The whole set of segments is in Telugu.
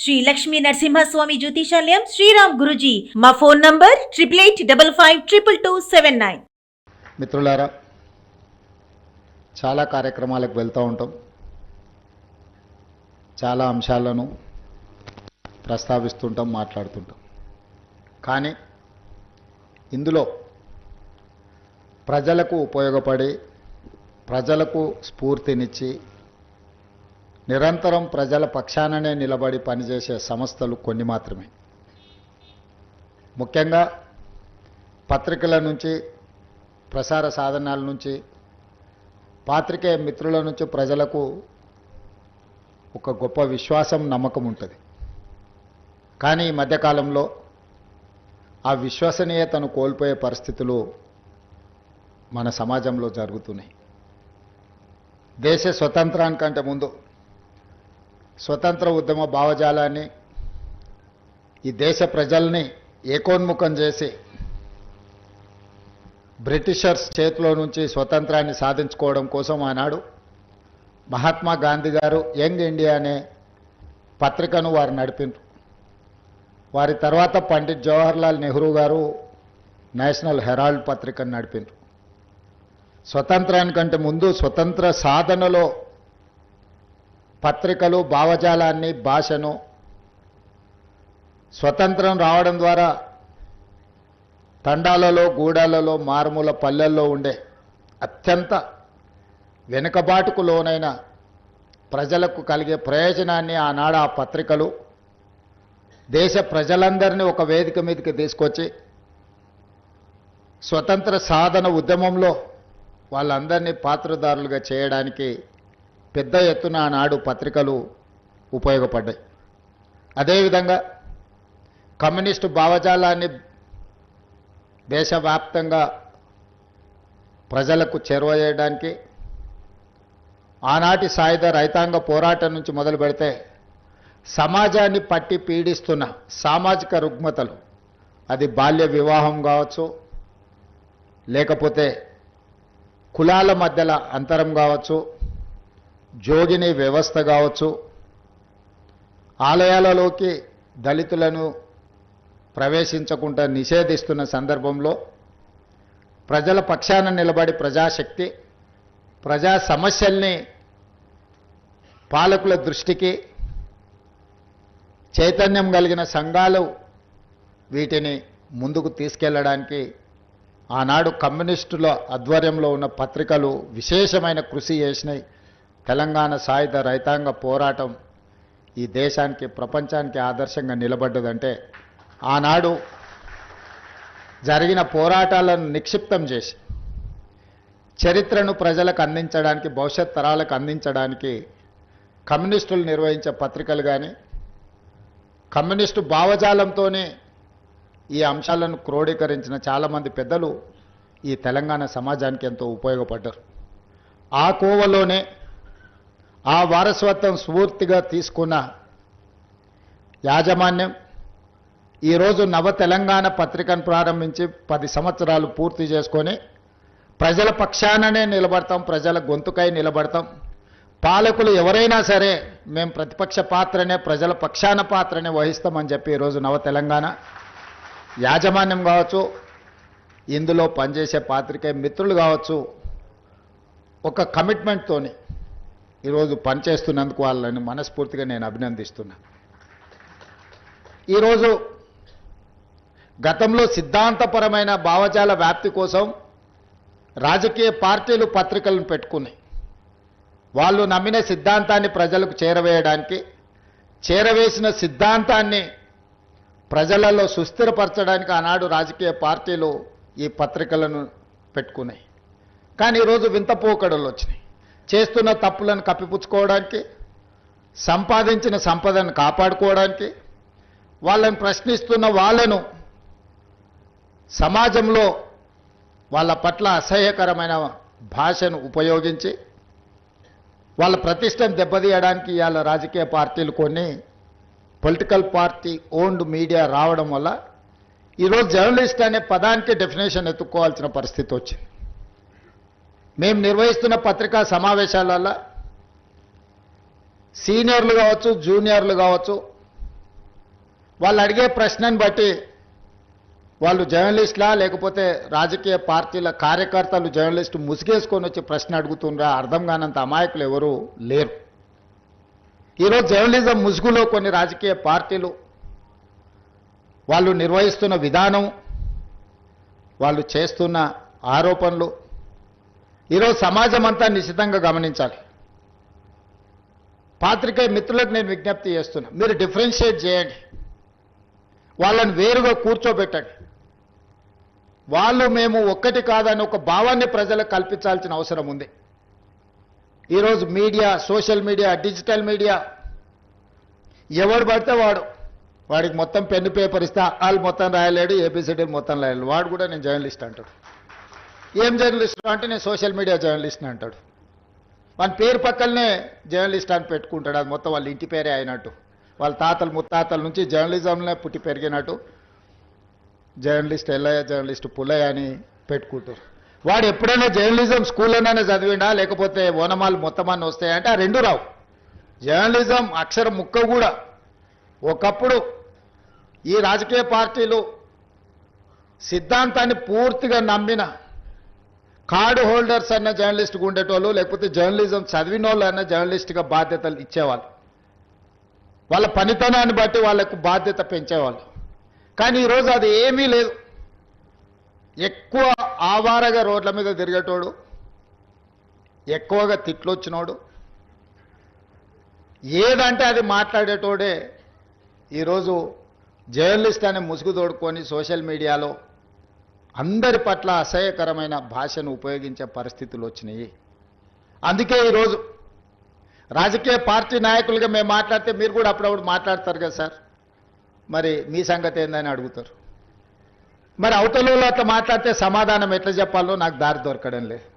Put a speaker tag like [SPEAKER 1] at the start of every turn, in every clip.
[SPEAKER 1] శ్రీ లక్ష్మీ నరసింహస్వామి జ్యోతిషాలయం శ్రీరామ్ గురుజీ. మా ఫోన్ నంబర్ 8885522279.
[SPEAKER 2] మిత్రులారా, చాలా కార్యక్రమాలకు వెళ్తూ ఉంటాం, చాలా అంశాలను ప్రస్తావిస్తుంటాం, మాట్లాడుతుంటాం. కానీ ఇందులో ప్రజలకు ఉపయోగపడి ప్రజలకు స్ఫూర్తినిచ్చి నిరంతరం ప్రజల పక్షాననే నిలబడి పనిచేసే సంస్థలు కొన్ని మాత్రమే. ముఖ్యంగా పత్రికల నుంచి, ప్రసార సాధనాల నుంచి, పాత్రికేయ మిత్రుల నుంచి ప్రజలకు ఒక గొప్ప విశ్వాసం, నమ్మకం ఉంటుంది. కానీ ఈ మధ్యకాలంలో ఆ విశ్వసనీయతను కోల్పోయే పరిస్థితులు మన సమాజంలో జరుగుతున్నాయి. దేశ స్వతంత్రానికంటే ముందు స్వతంత్ర ఉద్యమ భావజాలాన్ని, ఈ దేశ ప్రజల్ని ఏకోన్ముఖం చేసి బ్రిటిషర్స్ చేతిలో నుంచి స్వతంత్రాన్ని సాధించుకోవడం కోసం ఆనాడు మహాత్మా గాంధీ గారు యంగ్ ఇండియా అనే పత్రికను వారు నడిపిండ్రు. వారి తర్వాత పండిట్ జవహర్లాల్ నెహ్రూ గారు నేషనల్ హెరాల్డ్ పత్రికను నడిపిండ్రు. స్వతంత్రానికంటే ముందు స్వతంత్ర సాధనలో పత్రికలు, భావజాలాన్ని, భాషను, స్వతంత్రం రావడం ద్వారా తండాలలో, గూడాలలో, మారుమూల పల్లెల్లో ఉండే అత్యంత వెనుకబాటుకు లోనైన ప్రజలకు కలిగే ప్రయోజనాన్ని ఆనాడు ఆ పత్రికలు దేశ ప్రజలందరినీ ఒక వేదిక మీదకి తీసుకొచ్చి స్వతంత్ర సాధన ఉద్యమంలో వాళ్ళందరినీ పాత్రదారులుగా చేయడానికి పెద్ద ఎత్తున ఆనాడు పత్రికలు ఉపయోగపడ్డాయి. అదేవిధంగా కమ్యూనిస్టు భావజాలాన్ని దేశవ్యాప్తంగా ప్రజలకు చేరువ చేయడానికి ఆనాటి సాయుధ రైతాంగ పోరాటం నుంచి మొదలు పెడితే సమాజాన్ని పట్టి పీడిస్తున్న సామాజిక రుగ్మతలు, అది బాల్య వివాహం కావచ్చు, లేకపోతే కులాల మధ్యల అంతరం కావచ్చు, జోగిని వ్యవస్థ కావచ్చు, ఆలయాలలోకి దళితులను ప్రవేశించకుండా నిషేధిస్తున్న సందర్భంలో ప్రజల పక్షాన నిలబడి ప్రజాశక్తి, ప్రజా సమస్యల్ని పాలకుల దృష్టికి చైతన్యం కలిగిన సంఘాలు వీటిని ముందుకు తీసుకెళ్లడానికి ఆనాడు కమ్యూనిస్టుల ఆధ్వర్యంలో ఉన్న పత్రికలు విశేషమైన కృషి చేసినాయి. తెలంగాణ సాయుధ రైతాంగ పోరాటం ఈ దేశానికి, ప్రపంచానికి ఆదర్శంగా నిలబడ్డదంటే ఆనాడు జరిగిన పోరాటాలను నిక్షిప్తం చేసి చరిత్రను ప్రజలకు అందించడానికి, భవిష్యత్ తరాలకు అందించడానికి కమ్యూనిస్టులు నిర్వహించే పత్రికలు కానీ, కమ్యూనిస్టు భావజాలంతోనే ఈ అంశాలను క్రోడీకరించిన చాలామంది పెద్దలు ఈ తెలంగాణ సమాజానికి ఎంతో ఉపయోగపడ్డారు. ఆ కోవలోనే ఆ వారసత్వం స్ఫూర్తిగా తీసుకున్న యాజమాన్యం ఈరోజు నవ తెలంగాణ పత్రికను ప్రారంభించి 10 సంవత్సరాలు పూర్తి చేసుకొని ప్రజల పక్షాననే నిలబడతాం, ప్రజల గొంతుకై నిలబడతాం. పాలకులు ఎవరైనా సరే మేము ప్రతిపక్ష పాత్రనే, ప్రజల పక్షాన పాత్రనే వహిస్తామని చెప్పి ఈరోజు నవ తెలంగాణ యాజమాన్యం కావచ్చు, ఇందులో పనిచేసే పాత్రికేయ మిత్రులు కావచ్చు, ఒక కమిట్మెంట్తోని ఈరోజు పనిచేస్తున్నందుకు వాళ్ళని మనస్ఫూర్తిగా నేను అభినందిస్తున్నా. ఈరోజు గతంలో సిద్ధాంతపరమైన భావజాల వ్యాప్తి కోసం రాజకీయ పార్టీలు పత్రికలను పెట్టుకున్నాయి. వాళ్ళు నమ్మిన సిద్ధాంతాన్ని ప్రజలకు చేరవేయడానికి, చేరవేసిన సిద్ధాంతాన్ని ప్రజలలో సుస్థిరపరచడానికి ఆనాడు రాజకీయ పార్టీలు ఈ పత్రికలను పెట్టుకున్నాయి. కానీ ఈరోజు వింత పోకడలు వచ్చినాయి. చేస్తున్న తప్పులను కప్పిపుచ్చుకోవడానికి, సంపాదించిన సంపదను కాపాడుకోవడానికి, వాళ్ళని ప్రశ్నిస్తున్న వాళ్ళను సమాజంలో వాళ్ళ పట్ల అసహ్యకరమైన భాషను ఉపయోగించి వాళ్ళ ప్రతిష్టను దెబ్బతీయడానికి ఇవాళ రాజకీయ పార్టీలు కొన్ని పొలిటికల్ పార్టీ ఓన్డ్ మీడియా రావడం వల్ల ఈరోజు జర్నలిస్ట్ అనే పదానికి డెఫినేషన్ ఎత్తుక్కోవాల్సిన పరిస్థితి వచ్చింది. మేము నిర్వహిస్తున్న పత్రికా సమావేశాలలో సీనియర్లు కావచ్చు, జూనియర్లు కావచ్చు, వాళ్ళు అడిగే ప్రశ్నను బట్టి వాళ్ళు జర్నలిస్టులా లేకపోతే రాజకీయ పార్టీల కార్యకర్తలు జర్నలిస్టు ముసుగేసుకొని వచ్చి ప్రశ్న అడుగుతుండ్రా అర్థం కానంత అమాయకులు ఎవరు లేరు. ఈరోజు జర్నలిజం ముసుగులో కొన్ని రాజకీయ పార్టీలు వాళ్ళు నిర్వహిస్తున్న విధానం, వాళ్ళు చేస్తున్న ఆరోపణలు ఈరోజు సమాజం అంతా నిశితంగా గమనించాలి. పాత్రికేయ మిత్రులకు నేను విజ్ఞప్తి చేస్తున్నా, మీరు డిఫరెన్షియేట్ చేయండి, వాళ్ళని వేరుగా కూర్చోబెట్టండి. వాళ్ళు మేము ఒక్కటి కాదని ఒక భావాన్ని ప్రజలకు కల్పించాల్సిన అవసరం ఉంది. ఈరోజు media, social media, digital media ఎవడు పడితే వాడికి మొత్తం పెన్ను పేపర్ ఇస్తే వాళ్ళు మొత్తం రాయలేడు, ఏబిసిడీలు మొత్తం రాయలేడు, వాడు కూడా నేను జర్నలిస్ట్ అంటాడు. ఏం జర్నలిస్ట్ అంటే నేను సోషల్ మీడియా జర్నలిస్ట్ని అంటాడు. వాళ్ళ పేరు పక్కనే జర్నలిస్ట్ అని పెట్టుకుంటాడు. అది మొత్తం వాళ్ళ ఇంటి పేరే అయినట్టు, వాళ్ళ తాతలు ముత్తాతల నుంచి జర్నలిజంలో పుట్టి పెరిగినట్టు జర్నలిస్ట్ ఎల్లయ్య, జర్నలిస్ట్ పుల్లయ్య అని పెట్టుకుంటారు. వాడు ఎప్పుడైనా జర్నలిజం స్కూల్లోనే చదివిండా లేకపోతే ఓనమాలు మొత్తమాన్ని వస్తాయంటే ఆ రెండు రావు. జర్నలిజం అక్షరం ముక్క కూడా ఒకప్పుడు ఈ రాజకీయ పార్టీలు సిద్ధాంతాన్ని పూర్తిగా నమ్మిన కార్డు హోల్డర్స్ అన్న జర్నలిస్ట్గా ఉండేటోళ్ళు, లేకపోతే జర్నలిజం చదివిన వాళ్ళు అన్న జర్నలిస్ట్గా బాధ్యతలు ఇచ్చేవాళ్ళు. వాళ్ళ పనితనాన్ని బట్టి వాళ్ళకు బాధ్యత పెంచేవాళ్ళు. కానీ ఈరోజు అది ఏమీ లేదు. ఎక్కువ ఆవారగా రోడ్ల మీద తిరిగేటోడు, ఎక్కువగా తిట్లు వచ్చినోడు, ఏదంటే అది మాట్లాడేటోడే ఈరోజు జర్నలిస్ట్ అనే ముసుగు తోడుకొని సోషల్ మీడియాలో అందరి పట్ల అసహ్యకరమైన భాషను ఉపయోగించే పరిస్థితులు వచ్చినాయి. అందుకే ఈరోజు రాజకీయ పార్టీ నాయకులుగా మేము మాట్లాడితే మీరు కూడా అప్పుడప్పుడు మాట్లాడతారు కదా సార్, మరి మీ సంగతి ఏందని అడుగుతారు. మరి అవతలలో అట్లా మాట్లాడితే సమాధానం ఎట్లా చెప్పాలో నాకు దారి దొరకడం లేదు.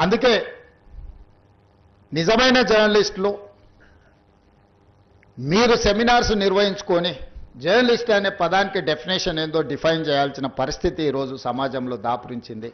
[SPEAKER 2] అందుకే నిజమైన జర్నలిస్టులు మీరు సెమినార్స్ నిర్వహించుకొని జర్నలిస్ట్ అనే పదానికి డెఫినేషన్ ఏందో డిఫైన్ చేయాల్సిన పరిస్థితి ఈరోజు సమాజంలో దాపురించింది.